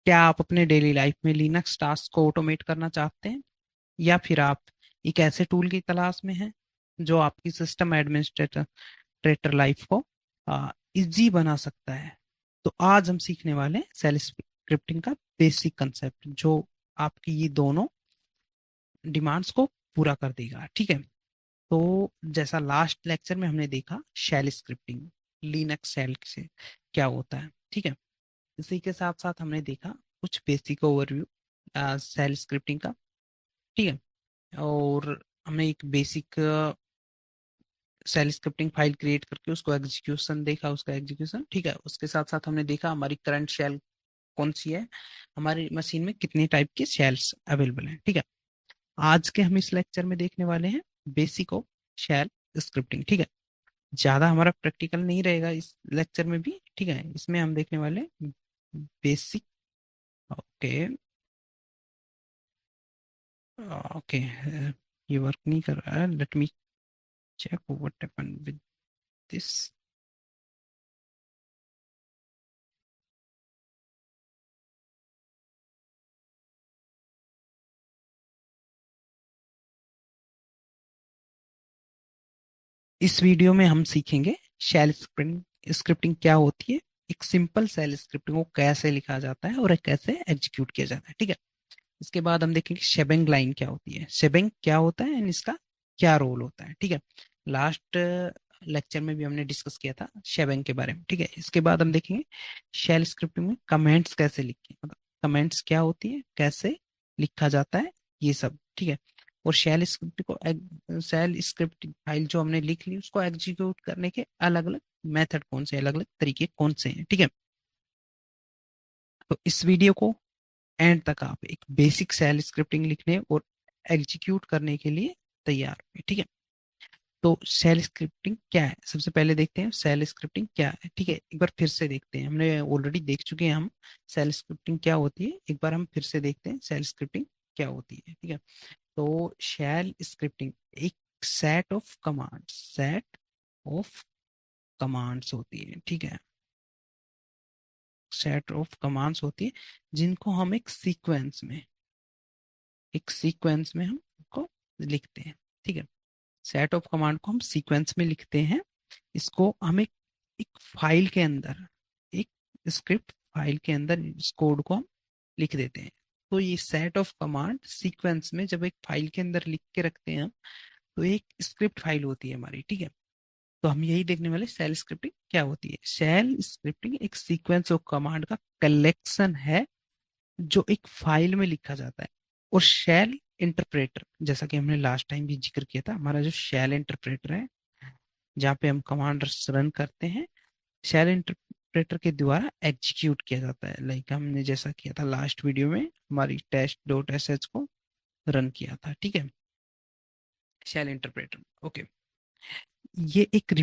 क्या आप अपने डेली लाइफ में लिनक्स टास्क को ऑटोमेट करना चाहते हैं, या फिर आप एक ऐसे टूल की तलाश में हैं जो आपकी सिस्टम एडमिनिस्ट्रेटर लाइफ को इजी बना सकता है। तो आज हम सीखने वाले हैं सेल स्क्रिप्टिंग का बेसिक कंसेप्ट, जो आपकी ये दोनों डिमांड्स को पूरा कर देगा। ठीक है। तो जैसा लास्ट लेक्चर में हमने देखा शेल स्क्रिप्टिंग, लिनक्स शेल से क्या होता है। ठीक है। इसी के साथ साथ हमने देखा कुछ बेसिक ओवरव्यू शेल स्क्रिप्टिंग का। ठीक है। और हमने एक basic shell scripting file create करके उसको एग्जीक्यूशन देखा, उसका एग्जीक्यूशन। ठीक है। उसके साथ साथ हमने देखा हमारी करंट शेल कौन सी है, हमारी मशीन में कितनी टाइप के शेल्स अवेलेबल हैं। ठीक है। आज के हम इस लेक्चर में देखने वाले हैं बेसिक ऑफ शेल स्क्रिप्टिंग। ठीक है। ज्यादा हमारा प्रैक्टिकल नहीं रहेगा इस लेक्चर में भी। ठीक है। इसमें हम देखने वाले बेसिक। ओके। ओके। ये वर्क नहीं कर रहा है, let me check what happened with this. इस वीडियो में हम सीखेंगे शेल स्क्रिप्टिंग स्क्रिप्टिंग क्या होती है, एक सिंपल शेल स्क्रिप्टिंग को कैसे लिखा जाता है और कैसे एग्जीक्यूट किया जाता है। ठीक है। इसके बाद हम देखेंगे शेबेंग लाइन क्या होती है, शेबेंग क्या होता है एंड इसका क्या रोल होता है। ठीक है। लास्ट लेक्चर में भी हमने डिस्कस किया था शेबेंग के बारे में। ठीक है। इसके बाद हम देखेंगे शेल स्क्रिप्टिंग में कमेंट्स कैसे लिखें, मतलब कमेंट्स क्या होती है, कैसे लिखा जाता है, ये सब। ठीक है। और शेल स्क्रिप्ट फाइल जो हमने लिख ली उसको एग्जीक्यूट करने के अलग अलग मेथड कौन से, अलग अलग तरीके कौन से हैं। ठीक है। तो इस वीडियो को एंड तक आप एक बेसिक सेल स्क्रिप्टिंग लिखने और एग्जीक्यूट करने के लिए तैयार हैं। ठीक है। तो सेल स्क्रिप्टिंग क्या है, सबसे पहले देखते हैं सेल स्क्रिप्टिंग क्या है। ठीक है। एक बार फिर से देखते हैं, हमने ऑलरेडी देख चुके हैं हम सेल स्क्रिप्टिंग क्या होती है। एक बार हम फिर से देखते हैं सेल स्क्रिप्टिंग क्या होती है। ठीक है। तो शेल स्क्रिप्टिंग एक सेट ऑफ कमांड्स होती है। ठीक है। सेट ऑफ कमांड्स होती है जिनको हम एक सीक्वेंस में हम को लिखते हैं। ठीक है। सेट ऑफ कमांड को हम सीक्वेंस में लिखते हैं। इसको हम एक फाइल के अंदर, एक स्क्रिप्ट फाइल के अंदर इस कोड को हम लिख देते हैं। तो ये सेट ऑफ कमांड सीक्वेंस में जब एक फाइल के अंदर लिख के रखते हैं हम, तो एक स्क्रिप्ट फाइल होती है हमारी। ठीक है। तो हम यही देखने वाले सेल स्क्रिप्टिंग क्या होती है। सेल स्क्रिप्टिंग एक सीक्वेंस ऑफ कमांड का कलेक्शन है जो एक फाइल में लिखा जाता है। और शेल इंटरप्रेटर, जैसा कि हमने लास्ट टाइम भी जिक्र किया था, हमारा जो शेल इंटरप्रेटर है जहाँ पे हम कमांड रन करते हैं, शेल इंटरप्रेटर के द्वारा एग्जीक्यूट किया जाता है। लाइक हमने जैसा किया था लास्ट वीडियो में, हमारी टेस्ट डॉट एस एच को रन किया था। ठीक है। Shell interpreter. ओके। ये एक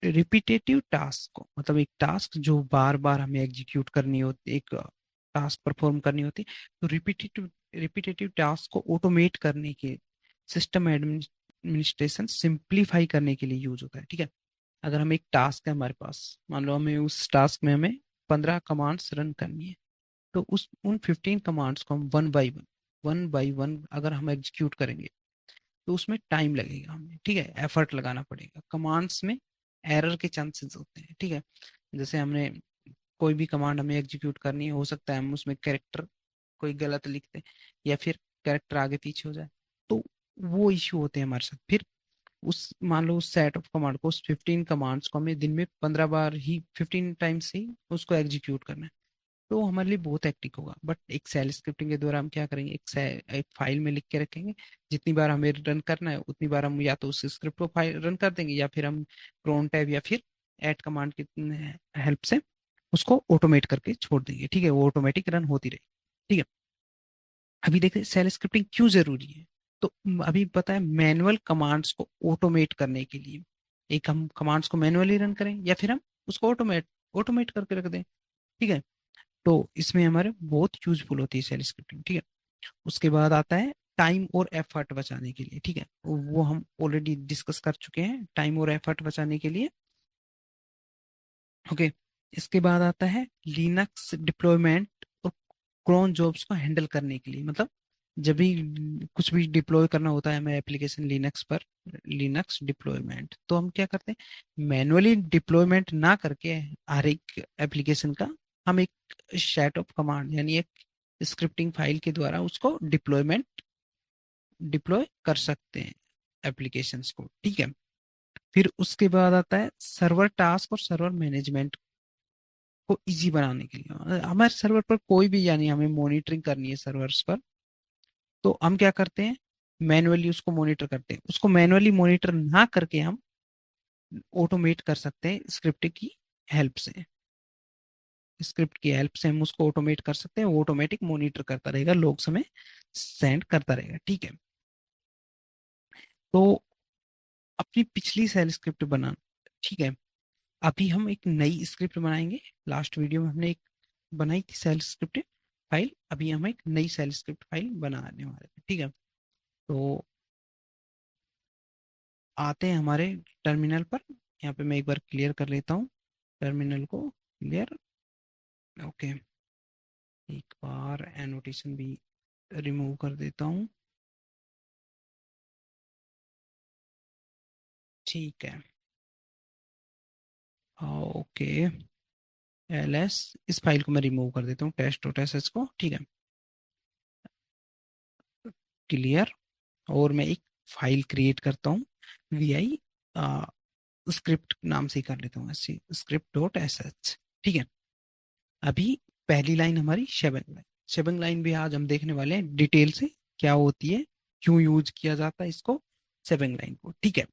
रिपीटेटिव टास्क को, मतलब एक टास्क जो बार बार हमें एग्जीक्यूट करनी होती, एक टास्क परफॉर्म करनी होती, तो रिपीटेटिव रिपीटेटिव टास्क को ऑटोमेट करने के, सिस्टम एडमिनिस्ट्रेशन सिंप्लीफाई करने के लिए यूज होता है। ठीक है। अगर हम एक टास्क है हमारे पास, मान लो हमें उस टास्क में हमें 15 कमांड्स रन करनी है, तो उस उन 15 कमांड्स को हम वन बाई वन अगर हम एग्जीक्यूट करेंगे तो उसमें टाइम लगेगा हमें। ठीक है। एफर्ट लगाना पड़ेगा। कमांड्स में एरर के चांसेस होते हैं। ठीक है। जैसे हमने कोई भी कमांड हमें एग्जीक्यूट करनी है, हो सकता है हम उसमें कैरेक्टर कोई गलत लिख दें, या फिर कैरेक्टर आगे पीछे हो जाए, तो वो इश्यू होते हैं हमारे साथ। फिर उस मान लो उस सेट ऑफ कमांड को, उस 15 कमांड्स को हमें दिन में 15 बार ही, 15 टाइम्स ही उसको एग्जीक्यूट करना है, तो हमारे लिए बहुत हेक्टिक होगा। बट एक सेल स्क्रिप्टिंग के द्वारा हम क्या करेंगे, एक फाइल में लिख के रखेंगे, जितनी बार हमें रन करना है उतनी बार हम या तो उस स्क्रिप्ट को फाइल रन कर देंगे, या फिर हम क्रोन टैब या फिर ऐड कमांड की हेल्प से उसको ऑटोमेट करके छोड़ देंगे। ठीक है। वो ऑटोमेटिक रन होती रहेगी। ठीक है। अभी देखते हैं सेल स्क्रिप्टिंग क्यों जरूरी है। तो अभी पता है, मैनुअल कमांड्स को ऑटोमेट करने के लिए, एक हम कमांड्स को मैनुअली रन करें या फिर हम उसको ऑटोमेट ऑटोमेट करके रख दें। ठीक है। तो इसमें हमारे बहुत यूजफुल होती है सेल स्क्रिप्टिंग। ठीक है। उसके बाद आता है टाइम और एफर्ट बचाने के लिए। ठीक है। वो हम ऑलरेडी डिस्कस कर चुके हैं, टाइम और एफर्ट बचाने के लिए। ओके। इसके बाद आता है लिनक्स डिप्लॉयमेंट और क्रोन जॉब्स को हैंडल करने के लिए, मतलब जब भी कुछ भी डिप्लॉय करना होता है हमें एप्लीकेशन लिनक्स पर, लिनक्स डिप्लॉयमेंट, तो हम क्या करते हैं, मैनुअली डिप्लॉयमेंट ना करके हर एक एप्लीकेशन का हम एक सेट ऑफ कमांड यानी एक स्क्रिप्टिंग फाइल के द्वारा उसको डिप्लॉय कर सकते हैं एप्लीकेशंस को, ठीक है। फिर उसके बाद आता है सर्वर टास्क और सर्वर मैनेजमेंट को इजी बनाने के लिए। हमारे सर्वर पर कोई भी, यानी हमें मॉनिटरिंग करनी है सर्वर्स पर, तो हम क्या करते हैं, मैनुअली उसको मॉनिटर करते हैं। उसको मैनुअली मॉनिटर ना करके हम ऑटोमेट कर सकते हैं स्क्रिप्ट की हेल्प से। स्क्रिप्ट की हेल्प से हम उसको ऑटोमेट कर सकते हैं, वो ऑटोमेटिक मॉनिटर करता रहेगा, लोग हमें सेंड करता रहेगा, ठीक है। तो अपनी पिछली सेल स्क्रिप्ट बना, ठीक है। अभी हम एक नई स्क्रिप्ट बनाएंगे। लास्ट वीडियो में हमने एक बनाई थी सेल स्क्रिप्ट फाइल, अभी हम एक नई सेल स्क्रिप्ट फाइल बनाने वाले हैं, ठीक है। तो आते हैं हमारे टर्मिनल पर। यहाँ पे मैं एक बार क्लियर कर लेता हूँ टर्मिनल को, क्लियर, ओके। एक बार एनोटेशन भी रिमूव कर देता हूँ, ठीक है। ओके, एलएस, इस फाइल को मैं रिमूव कर देता हूँ, टेस्ट डॉट एस एच को, ठीक है, क्लियर। और मैं एक फाइल क्रिएट करता हूँ, वी आई स्क्रिप्ट नाम से ही कर लेता हूँ, स्क्रिप्ट डॉट एस एच, ठीक है। अभी पहली लाइन हमारी शेबंग लाइन, शेबंग लाइन भी आज हम देखने वाले हैं डिटेल से, क्या होती है, क्यों यूज किया जाता है इसको, शेबंग लाइन को, ठीक है।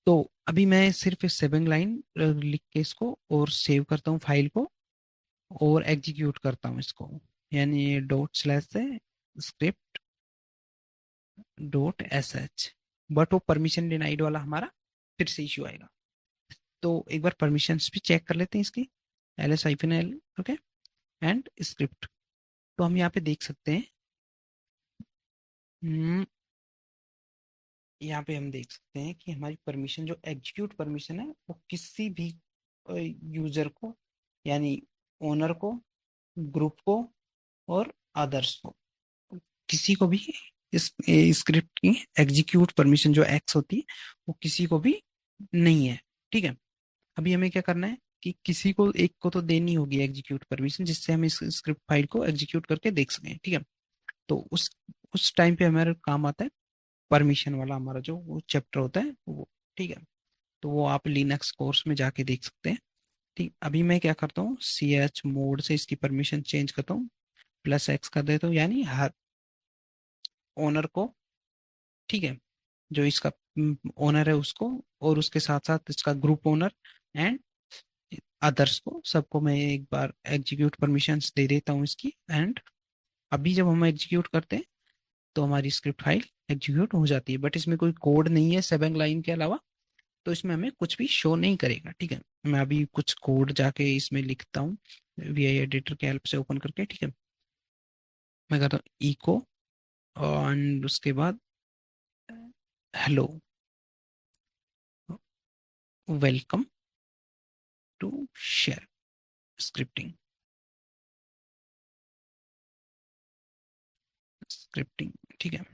तो अभी मैं सिर्फ शेबंग लाइन लिख के इसको और सेव करता हूँ फाइल को, और एग्जीक्यूट करता हूँ इसको, यानी डॉट स्लैश से script dot S H. But वो परमिशन डिनाइड वाला हमारा फिर से इश्यू आएगा। तो एक बार परमिशंस भी चेक कर लेते हैं इसकी, L S hyphen L, okay, and script. तो हम यहाँ पे देख सकते हैं, हम्म, यहाँ पे हम देख सकते हैं कि हमारी परमिशन जो एग्जीक्यूट परमिशन है वो किसी भी यूजर को, यानी ओनर को, ग्रुप को और अदर्स को, किसी को भी इस स्क्रिप्ट की एग्जीक्यूट परमिशन जो एक्स होती है वो किसी को भी नहीं है, ठीक है। अभी हमें क्या करना है कि किसी को एक को तो देनी होगी एग्जीक्यूट परमिशन, जिससे हम इस स्क्रिप्ट फाइल को एग्जीक्यूट करके देख सकें, ठीक है। तो उस टाइम पे हमारा काम आता है परमिशन वाला, हमारा जो वो चैप्टर होता है वो, ठीक है। तो वो आप लिनक्स कोर्स में जाके देख सकते हैं, ठीक। अभी मैं क्या करता हूँ, सी एच मोड से इसकी परमिशन चेंज करता हूँ, प्लस एक्स कर देता हूँ, यानी हर ओनर को, ठीक है, जो इसका ओनर है उसको, और उसके साथ साथ इसका ग्रुप ओनर एंड अदर्स को, सबको मैं एक बार एग्जीक्यूट परमिशंस दे देता हूँ इसकी। एंड अभी जब हम एग्जीक्यूट करते हैं तो हमारी स्क्रिप्ट फाइल एग्जीक्यूट हो जाती है, बट इसमें कोई कोड नहीं है 7 लाइन के अलावा, तो इसमें हमें कुछ भी शो नहीं करेगा, ठीक है। मैं अभी कुछ कोड जाके इसमें लिखता हूँ वी आई एडिटर के हेल्प से ओपन करके, ठीक है। मैं करता हूँ इको, एंड उसके बाद hello, welcome to shell scripting, scripting, ठीक है।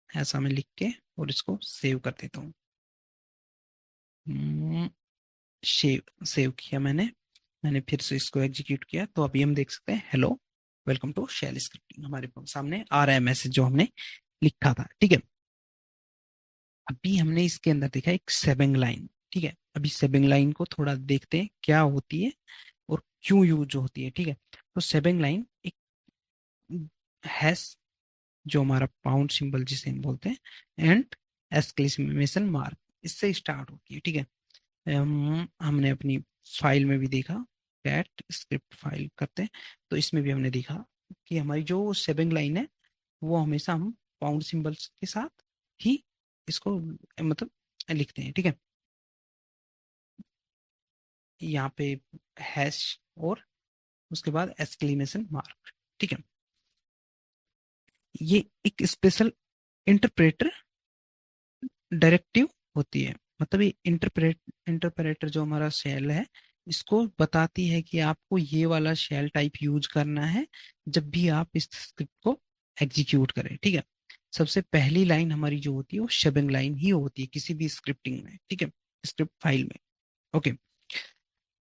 ऐसा मैं लिख के और इसको सेव कर देता हूँ। सेव सेव किया मैंने, मैंने फिर से इसको एग्जीक्यूट किया, तो अभी हम देख सकते हैं hello welcome to shell scripting हमारे सामने आ रहा है मैसेज जो हमने लिखा था, ठीक है। अभी हमने इसके अंदर देखा एक सेबिंग लाइन, ठीक है। अभी सेबिंग लाइन को थोड़ा देखते हैं क्या होती है और क्यों यूज होती है, ठीक है। तो सेबिंग लाइन एक हैश, जो हमारा पाउंड सिंबल जिसे हम बोलते हैं, एंड एक्सक्लेमेशन मार्क, इससे स्टार्ट होती है, ठीक है। हमने अपनी फाइल में भी देखा, कैट स्क्रिप्ट फाइल करते हैं, तो इसमें भी हमने देखा कि हमारी जो सेबिंग लाइन है वो हमेशा हम पाउंड सिंबल्स के साथ ही इसको मतलब लिखते हैं, ठीक है। यहाँ पे हैश और उसके बाद एक्सक्लेमेशन मार्क, ठीक है। ये एक स्पेशल इंटरप्रेटर डायरेक्टिव होती है, मतलब ये इंटरप्रेटर जो हमारा सेल है इसको बताती है कि आपको ये वाला शेल टाइप यूज करना है जब भी आप इस स्क्रिप्ट को एग्जीक्यूट करें, ठीक है। सबसे पहली लाइन हमारी जो होती है वो शबिंग लाइन ही होती है किसी भी स्क्रिप्टिंग में, ठीक है, स्क्रिप्ट फाइल में। ओके।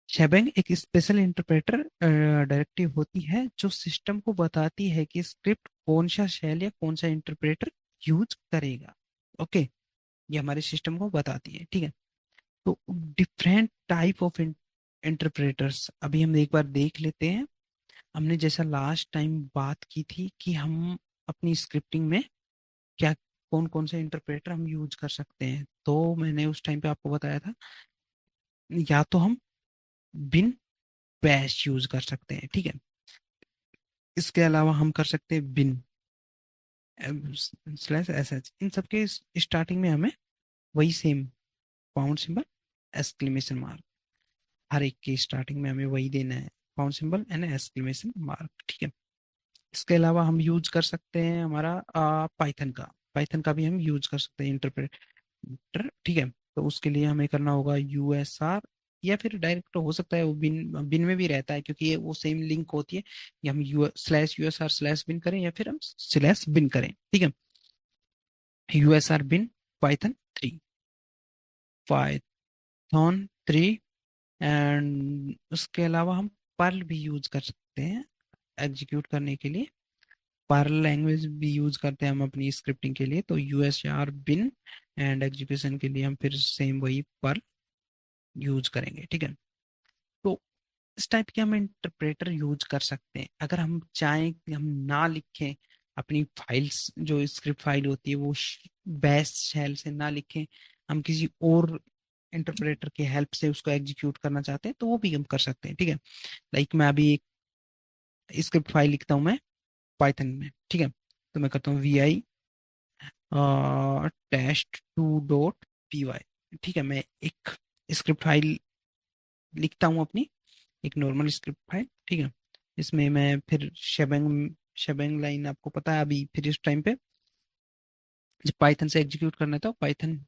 शेबेंग एक स्पेशल इंटरप्रेटर डायरेक्टिव होती है जो सिस्टम को बताती है कि स्क्रिप्ट कौन सा शेल या कौन सा इंटरप्रेटर यूज करेगा। ओके। ये हमारे सिस्टम को बताती है, ठीक है। तो डिफरेंट टाइप ऑफ इंटरप्रेटर्स अभी हम एक बार देख लेते हैं। हमने जैसा लास्ट टाइम बात की थी कि हम अपनी स्क्रिप्टिंग में क्या कौन कौन से इंटरप्रेटर हम यूज कर सकते हैं, तो मैंने उस टाइम पे आपको बताया था, या तो हम बिन बैश यूज कर सकते हैं, ठीक है। इसके अलावा हम कर सकते हैं बिन स्लैश एस एच। इन सबके स्टार्टिंग में हमें वही same pound symbol, exclamation mark, हर एक की स्टार्टिंग में हमें वही देना है, pound symbol and exclamation mark, ठीक है। इसके अलावा हम यूज कर सकते हैं हमारा पाइथन का, पाइथन का भी हम यूज कर सकते हैं इंटरप्रेटर, ठीक है। तो उसके लिए हमें करना होगा यूएसआर, या फिर डायरेक्ट हो सकता है वो बिन बिन में भी रहता है क्योंकि ये वो सेम लिंक होती है। या हम you slash USR slash bin करें या फिर हम स्लैश बिन करें, ठीक है। USR bin Python 3, Python 3। And उसके अलावा हम पर्ल भी यूज कर सकते हैं एग्जीक्यूट करने के लिए। पर्ल लैंग्वेज भी यूज करते हैं हम अपनी स्क्रिप्टिंग के लिए, तो यूएसआर बिन, एंड एग्जीक्यूशन के लिए हम फिर सेम वही पर्ल यूज करेंगे, ठीक है। तो इस टाइप के हम इंटरप्रेटर यूज कर सकते हैं। अगर हम चाहें कि हम ना लिखें अपनी फाइल्स, जो स्क्रिप्ट फाइल होती है वो बैश शेल से ना लिखें, हम किसी और इंटरप्रेटर की हेल्प से उसको एग्जीक्यूट करना चाहते हैं, तो वो भी हम कर सकते हैं, ठीक है। लाइक मैं अभी एक स्क्रिप्ट फाइल लिखता हूँ मैं पाइथन में, ठीक है। तो मैं करता हूँ vi test2.py, ठीक है। मैं एक स्क्रिप्ट फाइल लिखता हूँ अपनी, एक नॉर्मल स्क्रिप्ट फाइल, ठीक है। इसमें मैं फिर शेबेंग शेबेंग लाइन आपको पता है अभी फिर इस टाइम पे जब पाइथन से एग्जीक्यूट करना है तो पाइथन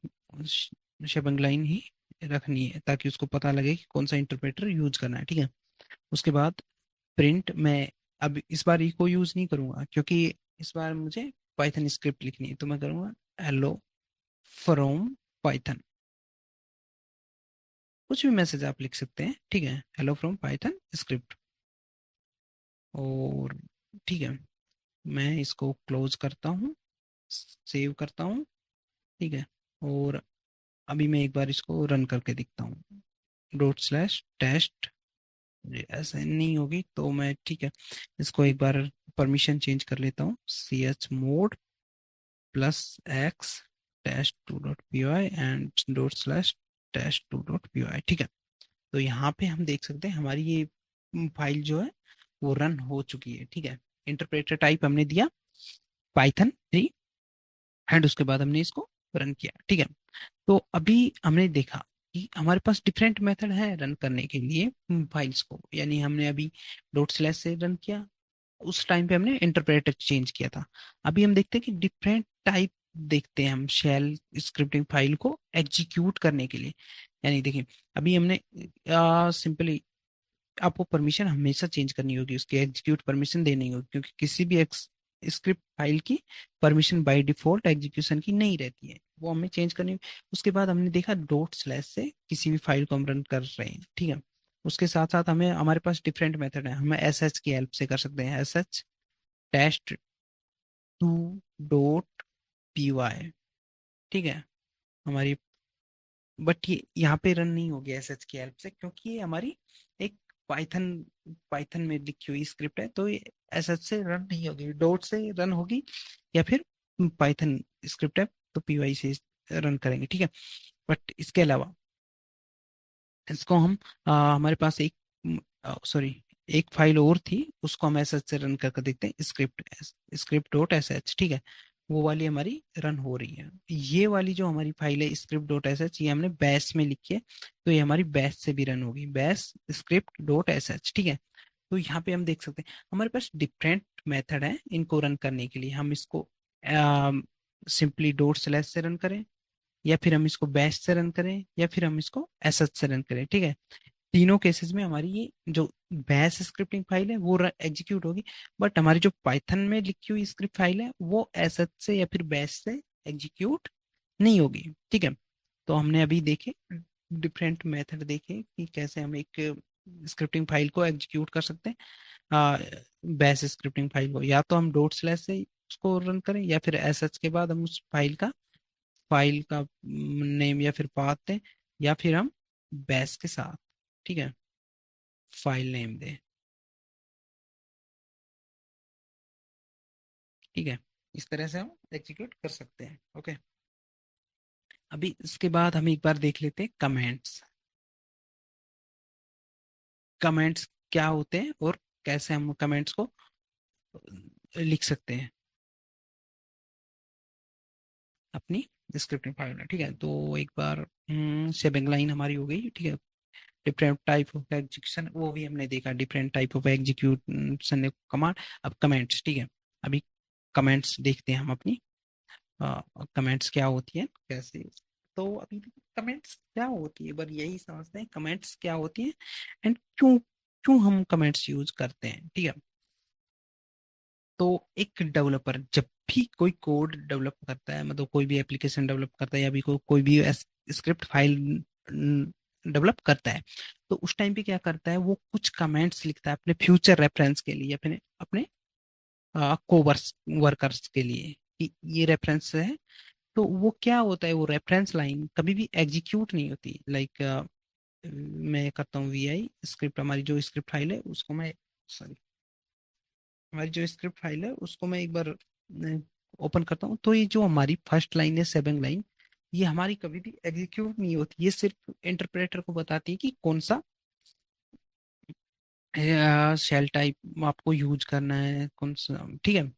शेबेंग लाइन ही रखनी है ताकि उसको पता लगे कि कौन सा इंटरप्रेटर यूज करना है, ठीक है। उसके बाद प्रिंट, मैं अब इस बार इको यूज नहीं करूंगा क्योंकि इस बार मुझे पाइथन स्क्रिप्ट लिखनी है, तो मैं करूंगा हेलो फ्रॉम पाइथन। कुछ भी मैसेज आप लिख सकते हैं, ठीक है, हेलो फ्रॉम पाइथन स्क्रिप्ट। और ठीक है, मैं इसको क्लोज करता हूँ, सेव करता हूँ, ठीक है। और अभी मैं एक बार इसको रन करके दिखता हूँ, डॉट स्लैश टेस्ट। ऐसे नहीं होगी तो मैं, ठीक है, इसको एक बार परमिशन चेंज कर लेता हूँ, C H mod plus X test 2.py and dot slash test 2.py, ठीक है। तो यहाँ पे हम देख सकते हैं हमारी ये फाइल जो है वो रन हो चुकी है, ठीक है। इंटरप्रेटर टाइप हमने दिया पाइथन 3, एंड उसके बाद हमने इसको रन किया, ठीक है। तो अभी हमने देखा कि हमारे पास डिफरेंट मेथड है रन करने के लिए फाइल्स को, यानी हमने अभी डॉट स्लैश से रन किया, उस टाइम पे हमने इंटरप्रेटर चेंज किया था। अभी हम देखते हैं कि डिफरेंट टाइप देखते हैं हम शेल स्क्रिप्टिंग फाइल को एग्जीक्यूट करने के लिए। यानी देखिए अभी हमने सिंपली आपको परमिशन हमेशा चेंज करनी होगी, उसकी एग्जीक्यूट परमिशन देनी होगी क्योंकि किसी भी स्क्रिप्ट फाइल की परमिशन बाय डिफॉल्ट एग्जीक्यूशन की नहीं रहती है, वो हमें चेंज करनी होगी। उसके बाद हमने देखा डॉट स्लैश से किसी भी फाइल को हम रन कर रहे हैं, ठीक है। उसके साथ साथ हमें हमारे पास डिफरेंट मेथड है, हमें एस एच की हेल्प से कर सकते हैं, एस एच टेस्ट 2.py, ठीक है। हमारी बट ये यहाँ पे रन नहीं होगी एसएच की हेल्प से क्योंकि ये हमारी एक पाइथन पाइथन में लिखी हुई स्क्रिप्ट है, तो ये एसएच से रन नहीं होगी, डॉट से रन होगी, या फिर पाइथन स्क्रिप्ट है तो पीवाई से रन करेंगे, ठीक है। बट इसके अलावा इसको हम हमारे पास एक सॉरी एक फाइल और थी, उसको हम एस एच से रन करके देखते हैं, स्क्रिप्ट डॉट एस एच, ठीक है। वो वाली हमारी रन हो रही है। ये वाली जो हमारी फाइल है स्क्रिप्ट डॉट एस एच, ये हमने बैश में लिखी है, तो ये हमारी बैश से भी रन होगी, bash script dot S H, ठीक है। तो यहाँ पे हम देख सकते हैं हमारे पास डिफरेंट मेथड है इनको रन करने के लिए। हम इसको सिंपली डॉट स्लैश से रन करें, या फिर हम इसको बैश से रन करें, या फिर हम इसको एस एच से रन करें, ठीक है। तीनों केसेस में हमारी ये जो बैश स्क्रिप्टिंग फाइल है वो एग्जीक्यूट होगी, बट हमारी जो पाइथन में लिखी हुई स्क्रिप्ट फाइल है वो एसएच से या फिर बैश से एग्जीक्यूट नहीं होगी। ठीक है। तो हमने अभी देखे डिफरेंट मेथड देखे कि कैसे हम एक स्क्रिप्टिंग फाइल को एग्जीक्यूट कर सकते हैं। बैश स्क्रिप्टिंग फाइल को या तो हम डॉट स्लैश से उसको रन करें, या फिर एसएच के बाद हम उस फाइल का नेम या फिर पाथ दें, या फिर हम बैश के साथ, ठीक है, फाइल नेम दें। ठीक है। इस तरह से हम एग्जीक्यूट कर सकते हैं। ओके। अभी इसके बाद हम एक बार देख लेते हैं कमेंट्स। कमेंट्स क्या होते हैं और कैसे हम कमेंट्स को लिख सकते हैं अपनी स्क्रिप्टिंग फाइल में। ठीक है। तो एक बार शेबिंग लाइन हमारी हो गई। ठीक है। डिफरेंट टाइप ऑफ एग्जीक्यूशन वो भी हमने देखा, different type of execution command. अब कमेंट्स। ठीक है। अभी कमेंट्स देखते हैं हम अपनी। कमेंट्स क्या होती है कैसे। तो अभी कमेंट्स क्या होती है, बस यही समझते हैं कमेंट्स क्या होती है एंड क्यों क्यों हम कमेंट्स यूज करते हैं। ठीक है। तो एक डेवलपर जब भी कोई कोड डेवलप करता है, मतलब कोई भी एप्लीकेशन डेवलप करता है या भी कोई भी स्क्रिप्ट फाइल डेवलप करता है, तो उस टाइम पे क्या करता है, वो कुछ कमेंट्स लिखता है अपने फ्यूचर रेफरेंस के लिए, अपने अपने को वर्कर्स के लिए कि ये रेफरेंस है। तो वो क्या होता है, वो रेफरेंस लाइन कभी भी एग्जीक्यूट नहीं होती। लाइक मैं करता हूँ वी स्क्रिप्ट, हमारी जो स्क्रिप्ट फाइल है उसको मैं, सॉरी, हमारी जो स्क्रिप्ट फाइल है उसको मैं एक बार ओपन करता हूँ, तो ये जो हमारी फर्स्ट लाइन है, सेवन लाइन, ये हमारी कभी भी एग्जीक्यूट नहीं होती। ये सिर्फ इंटरप्रेटर को बताती है कि कौन सा शेल टाइप आपको यूज करना है, कौन सा। ठीक है।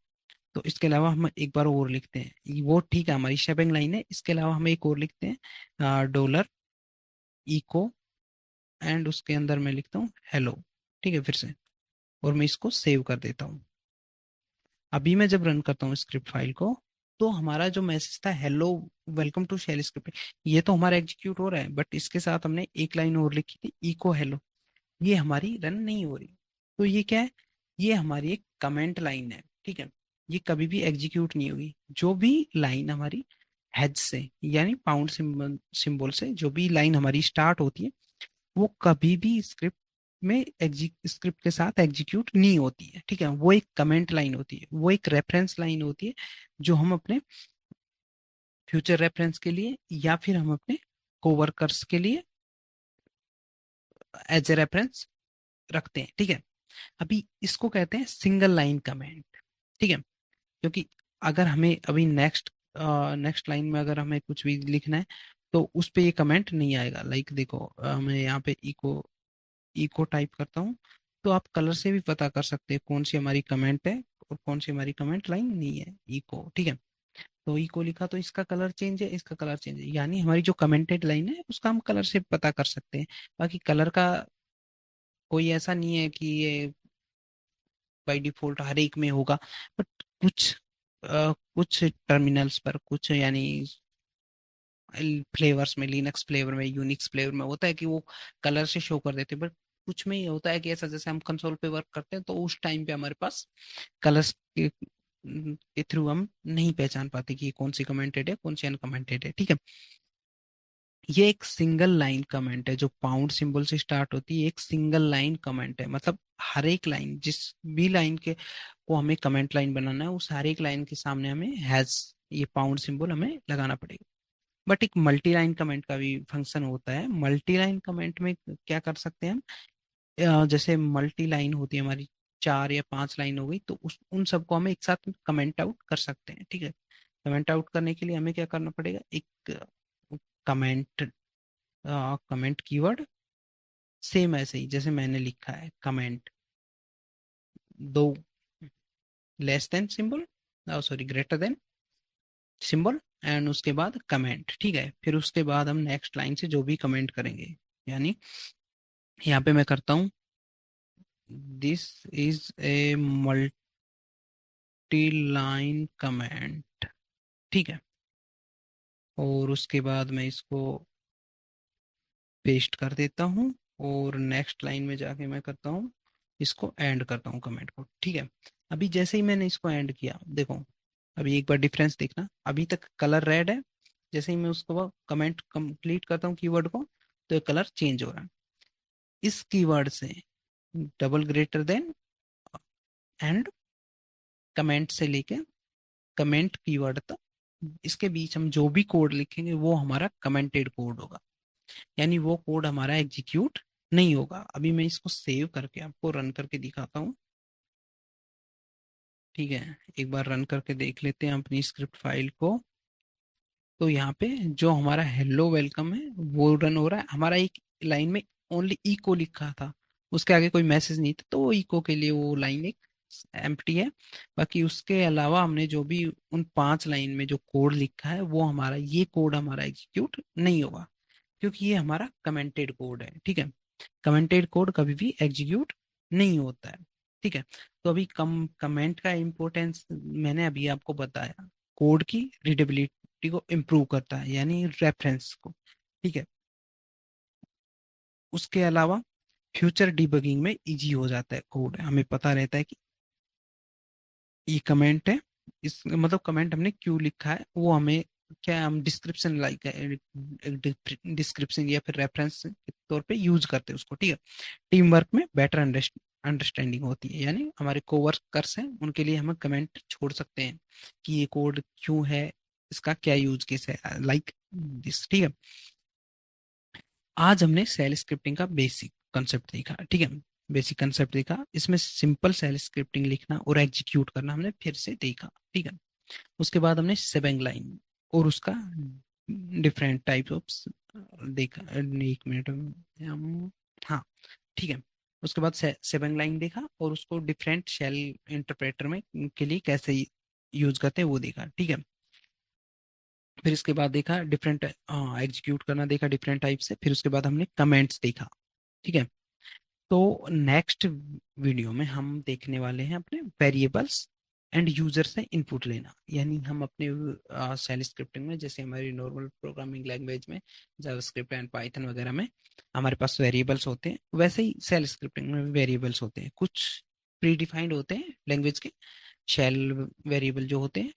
तो इसके अलावा हम एक बार और लिखते हैं, वो ठीक है हमारी शेपिंग लाइन है। इसके अलावा हम एक और लिखते हैं, डॉलर इको, एंड उसके अंदर मैं लिखता हूँ हेलो। ठीक है, फिर से, और मैं इसको सेव कर देता हूँ। अभी मैं जब रन करता हूँ स्क्रिप्ट फाइल को, तो हमारा जो मैसेज था hello welcome to shell script, ये तो हमारा एग्जीक्यूट हो रहा है, बट इसके साथ हमने एक लाइन और लिखी थी इको हेलो, ये हमारी रन नहीं हो रही। तो ये क्या है, ये हमारी एक कमेंट लाइन है। ठीक है। ये कभी भी एग्जीक्यूट नहीं होगी। जो भी लाइन हमारी हेड से यानी पाउंड सिंबल सिंबल से जो भी लाइन हमारी स्टार्ट होती है, वो कभी भी स्क्रिप्ट में स्क्रिप्ट के साथ एग्जीक्यूट नहीं होती है। ठीक है। वो एक कमेंट लाइन होती है, वो एक रेफरेंस लाइन होती है, जो हम अपने फ्यूचर रेफरेंस के लिए या फिर हम अपने कोवर्कर्स के लिए एज ए रेफरेंस रखते हैं। ठीक है। अभी इसको कहते हैं सिंगल लाइन कमेंट। ठीक है। क्योंकि अगर हमें अभी नेक्स्ट लाइन में अगर हमें कुछ भी लिखना है, तो उस पे ये कमेंट नहीं आएगा। लाइक देखो, मैं यहाँ पे इको इको टाइप करता हूँ, तो आप कलर से भी पता कर सकते हैं कौन सी हमारी कमेंट है और कौन सी हमारी कमेंट लाइन नहीं है। इको, ठीक है। तो इको लिखा तो इसका कलर चेंज है, इसका कलर चेंज है, यानी हमारी जो कमेंटेड लाइन है उसका हम कलर से पता कर सकते हैं। बाकी कलर का कोई ऐसा नहीं है कि ये बाय डिफॉल्ट हर एक में होगा, बट कुछ कुछ टर्मिनल्स पर, कुछ यानी फ्लेवर्स में, लिनक्स फ्लेवर में, यूनिक्स फ्लेवर में होता है कि वो कलर से शो कर देते हैं, बट कुछ में ये होता है कि ऐसा, जैसे हम कंसोल पे वर्क करते हैं तो उस टाइम पे हमारे पास कलर्स के थ्रू हम नहीं पहचान पाते कि कौन सी कमेंटेड है कौन सी अनकमेंटेड है। ठीक है। ये एक सिंगल लाइन कमेंट है जो पाउंड सिंबल से स्टार्ट होती है, एक सिंगल लाइन कमेंट है। मतलब हर एक लाइन, जिस भी लाइन के को हमें कमेंट लाइन बनाना है, उस हर एक लाइन के सामने हमें हैज ये पाउंड सिंबल हमें लगाना पड़ेगा। बट एक मल्टी लाइन कमेंट का भी फंक्शन होता है। मल्टी लाइन कमेंट में क्या कर सकते हैं हम, जैसे मल्टी लाइन होती है हमारी, 4 या 5 लाइन हो गई, तो उस उन सबको हमें एक साथ कमेंट आउट कर सकते हैं। ठीक है। कमेंट आउट करने के लिए हमें क्या करना पड़ेगा, एक कमेंट कमेंट कीवर्ड, सेम ऐसे ही जैसे मैंने लिखा है कमेंट, दो less than symbol, sorry greater than symbol, and उसके बाद कमेंट। ठीक है। फिर उसके बाद हम नेक्स्ट लाइन से जो भी कमेंट करेंगे, यानी यहाँ पे मैं करता हूँ this is a multi line comment. ठीक है। और उसके बाद मैं इसको पेस्ट कर देता हूँ। और नेक्स्ट लाइन में जाके मैं करता हूँ, इसको एंड करता हूँ कमेंट को, ठीक है। अभी जैसे ही मैंने इसको एंड किया, देखो अभी एक बार डिफरेंस देखना, अभी तक कलर रेड है, जैसे ही मैं उसको कमेंट कंप्लीट करता हूँ कीवर्ड को, तो ये कलर चेंज हो रहा है। इस कीवर्ड से double greater than and comment से लेके कमेंट कीवर्ड तक, इसके बीच हम जो भी कोड लिखेंगे वो हमारा कमेंटेड कोड होगा, यानी वो कोड हमारा एग्जीक्यूट नहीं होगा। अभी मैं इसको सेव करके आपको रन करके दिखाता हूँ, ठीक है। एक बार रन करके देख लेते हैं अपनी स्क्रिप्ट फाइल को। तो यहाँ पे जो हमारा हेलो वेलकम है वो रन हो रहा है, हमारा एक लाइन में ओनली इको लिखा था, उसके आगे कोई मैसेज नहीं था, तो वो इको के लिए वो लाइन एक एम्प्टी है। बाकी उसके अलावा हमने जो भी उन 5 लाइन में जो कोड लिखा है वो हमारा, ये कोड हमारा एग्जीक्यूट नहीं होगा, क्योंकि ये हमारा कमेंटेड कोड है, ठीक है। कमेंटेड कोड कभी भी एग्जीक्यूट नहीं होता है, ठीक है। तो अभी कमेंट का इम्पोर्टेंस मैंने अभी आपको बताया, कोड की रीडेबिलिटी को इम्प्रूव करता है, यानी रेफरेंस को, ठीक है। उसके अलावा फ्यूचर डिबगिंग में इजी हो जाता है कोड, हमें पता रहता है कि ये कमेंट है, इस मतलब कमेंट हमने क्यों लिखा है, वो हमें क्या हम डिस्क्रिप्शन लाइक डिस्क्रिप्शन या फिर रेफरेंस के तौर पे यूज करते हैं उसको, ठीक है। टीम वर्क में बेटर अंडरस्टैंडिंग होती है, यानी हमारे कोवर्कर्स हैं उनके लिए हम कमेंट छोड़ सकते हैं कि ये कोड क्यों है, इसका क्या यूज केस है, लाइक दिस, ठीक है। आज हमने सेल स्क्रिप्टिंग का बेसिक कंसेप्ट देखा, ठीक है। बेसिक कंसेप्ट देखा, इसमें सिंपल सेल स्क्रिप्टिंग लिखना और एग्जीक्यूट करना हमने फिर से देखा, ठीक है। उसके बाद हमने सेबंग लाइन और उसका डिफरेंट टाइप्स ऑफ देखा, एक मिनट, हाँ, ठीक है। उसके बाद सेबंग लाइन देखा और उसको डिफरेंट शेल इंटरप्रेटर में के लिए कैसे यूज करते हैं वो देखा, ठीक है। फिर इसके बाद देखा डिफरेंट एग्जीक्यूट करना देखा डिफरेंट टाइप से, फिर उसके बाद हमने कमेंट्स देखा, ठीक है। तो नेक्स्ट वीडियो में हम देखने वाले हैं अपने वेरिएबल्स एंड यूजर से इनपुट लेना, यानी हम अपने सेल स्क्रिप्टिंग में, जैसे हमारी नॉर्मल प्रोग्रामिंग लैंग्वेज में जावास्क्रिप्ट एंड पाइथन वगैरह में हमारे पास वेरिएबल्स होते हैं, वैसे ही सेल स्क्रिप्टिंग में वेरिएबल्स होते हैं, कुछ प्री डिफाइंड होते हैं लैंग्वेज के शेल वेरिएबल जो होते हैं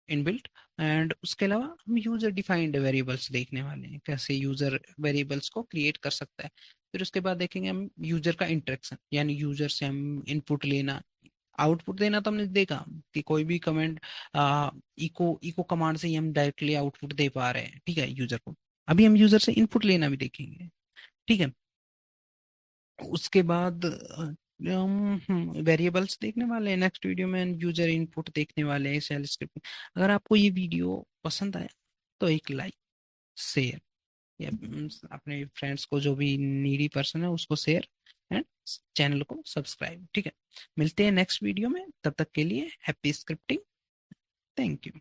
इनबिल्ट, एंड उसके अलावा हम यूजर डिफाइंड वेरिएबल्स देखने वाले हैं, कैसे यूजर वेरिएबल्स को क्रिएट कर सकता है। फिर उसके बाद देखेंगे हम यूजर का इंटरेक्शन, यानी यूजर से हम इनपुट लेना, आउटपुट देना, तो हमने देखा कि कोई भी कमेंट इको इको कमांड से ही हम डायरेक्टली आउटपुट दे पा रहे हैं, ठीक है, यूजर को। अभी हम यूजर से इनपुट लेना भी देखेंगे, ठीक है। उसके बाद हम वेरिएबल्स देखने वाले हैं नेक्स्ट वीडियो में, यूजर इनपुट देखने वाले हैं शेल स्क्रिप्ट। अगर आपको ये वीडियो पसंद आया तो एक लाइक, शेयर, या अपने फ्रेंड्स को, जो भी नीडी पर्सन है उसको शेयर, एंड चैनल को सब्सक्राइब, ठीक है। मिलते हैं नेक्स्ट वीडियो में, तब तक के लिए हैप्पी स्क्रिप्टिंग, थैंक यू।